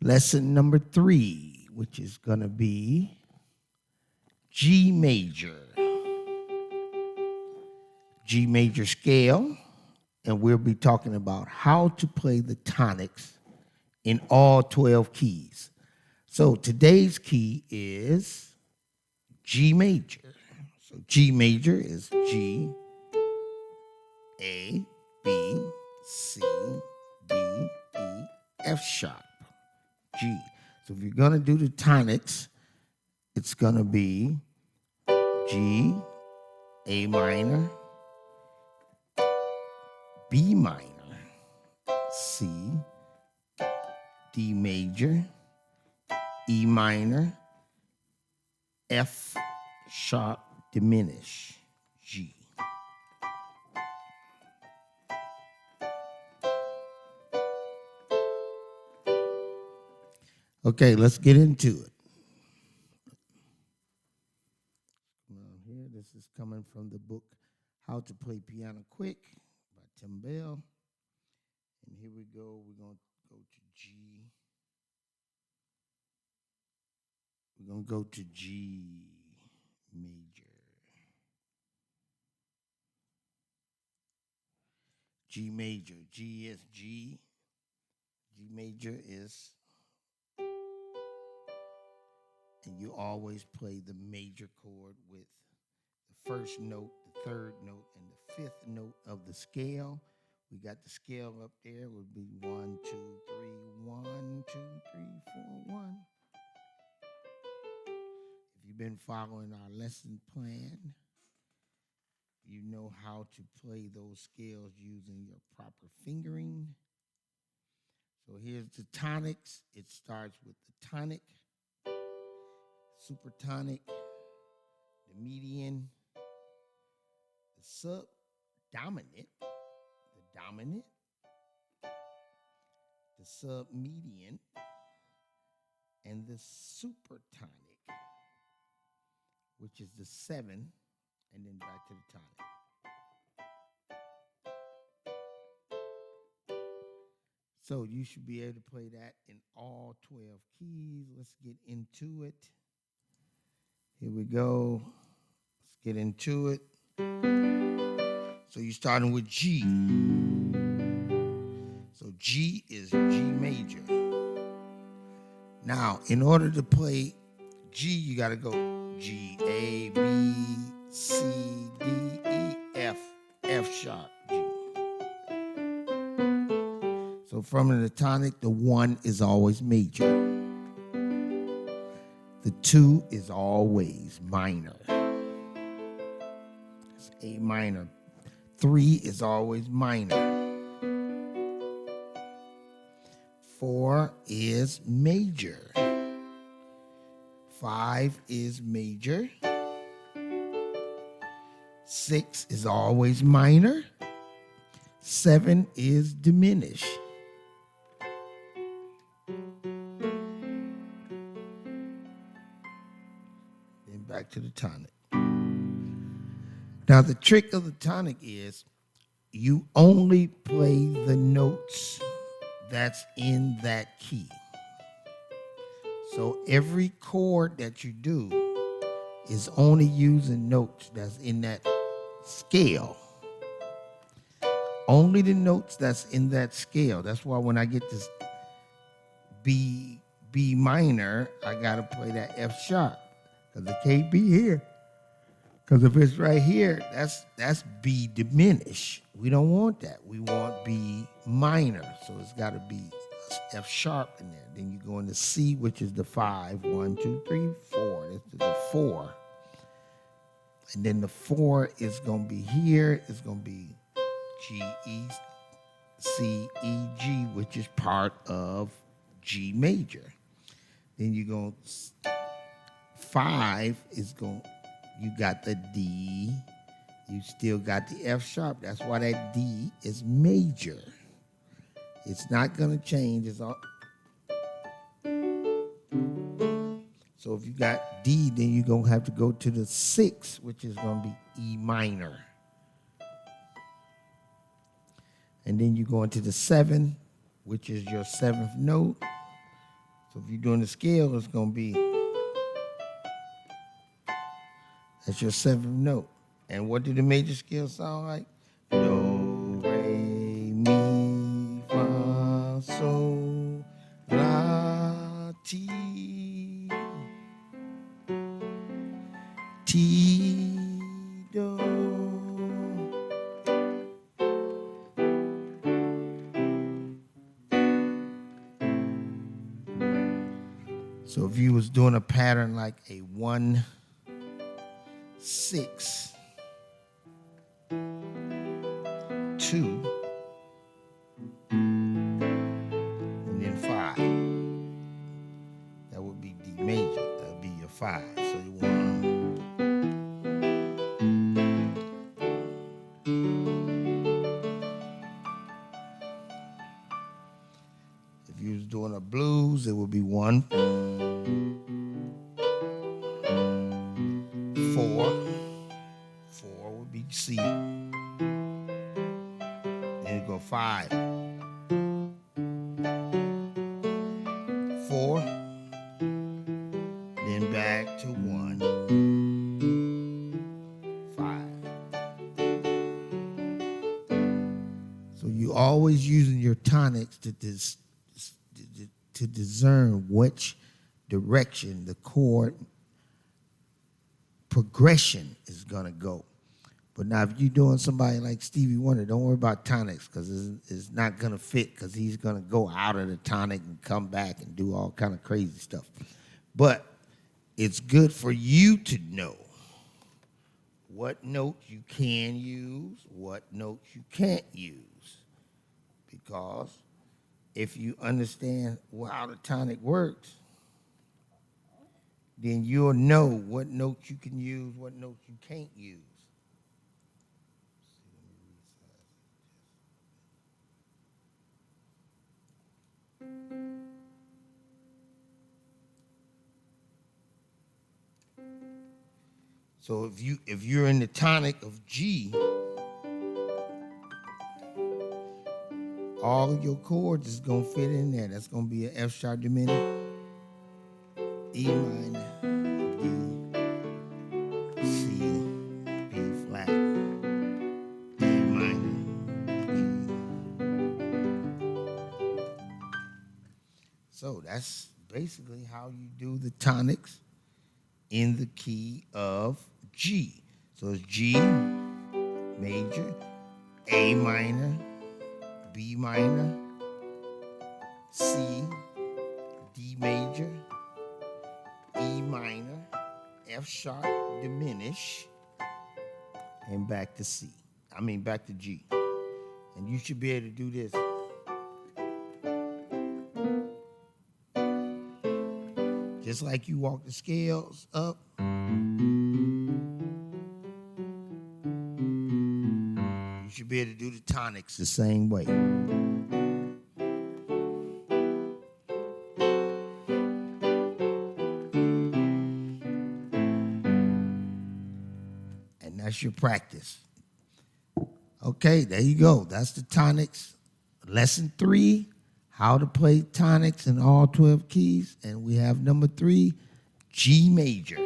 Lesson number 3, which is going to be G major. G major scale, and we'll be talking about how to play the tonics in all 12 keys. So today's key is G major. So G major is G, A, B, C, D, E, F sharp, G. So if you're going to do the tonics, it's going to be G, A minor, B minor, C, D major, E minor, F sharp diminish, G. Okay, let's get into it. Here, this is coming from the book How to Play Piano Quick by Tim Bell. And here we go. We're going to go to G. We're going to go to G major. G major. G is G. G major is, and you always play the major chord with the first note, the third note, and the fifth note of the scale. We got the scale up there. It would be 1, 2, 3, 1, 2, 3, 4, 1. If you've been following our lesson plan, you know how to play those scales using your proper fingering. So here's the tonics. It starts with the tonic, supertonic, the median, the subdominant, the dominant, the submedian, and the supertonic, which is the 7, and then back to the tonic. So you should be able to play that in all 12 keys. Let's get into it. Here we go. Let's get into it. So you're starting with G. So G is G major. Now, in order to play G, you got to go G, A, B, C, D, E, F, F sharp, G. So from the tonic, the 1 is always major. The 2 is always minor. It's A minor. 3 is always minor. 4 is major. 5 is major. 6 is always minor. 7 is diminished. Then back to the tonic. Now the trick of the tonic is you only play the notes that's in that key. So every chord that you do is only using notes that's in that scale. Only the notes that's in that scale. That's why when I get this B minor, I gotta play that F sharp because it can't be here. Because if it's right here, that's B diminished. We don't want that. We want B minor. So it's got to be F sharp in there. Then you go into C, which is the 5. 1, 2, 3, 4. This is the 4. And then the 4 is going to be here. It's going to be G, E, C, E, G, which is part of G major. Then you go 5 is going, you got the D, you still got the F sharp. That's why that D is major. It's not going to change. It's all. So if you got D, then you're going to have to go to the 6, which is going to be E minor. And then you go into the 7, which is your 7th note. So if you're doing the scale, it's going to be, that's your seventh note. And what did the major scale sound like? Do, re, mi, fa, sol, la, ti, ti, do. So if you was doing a pattern like a 1, 6, 2, and then 5, that would be D major. That would be your 5. So you want if you was doing a blues, it would be 1, 4. 4 would be C. Then you go 5, 4, then back to 1, 5. So you always using your tonics to discern which direction the chord progression is gonna go. But now if you're doing somebody like Stevie Wonder, don't worry about tonics because it's not gonna fit because he's gonna go out of the tonic and come back and do all kind of crazy stuff. But it's good for you to know what notes you can use, what notes you can't use. Because if you understand how the tonic works, then you'll know what notes you can use, what notes you can't use. So if you're in the tonic of G, all of your chords is gonna fit in there. That's gonna be an F sharp diminished, E minor, D, C, B flat, A minor, E. So that's basically how you do the tonics in the key of G. So it's G major, A minor, B minor, C, D major, E minor, F sharp diminish, and back to C. Back to G. And you should be able to do this. Just like you walk the scales up. You should be able to do the tonics the same way. And that's your practice. Okay, there you go. That's the tonics. Lesson 3, how to play tonics in all 12 keys. And we have number 3, G major.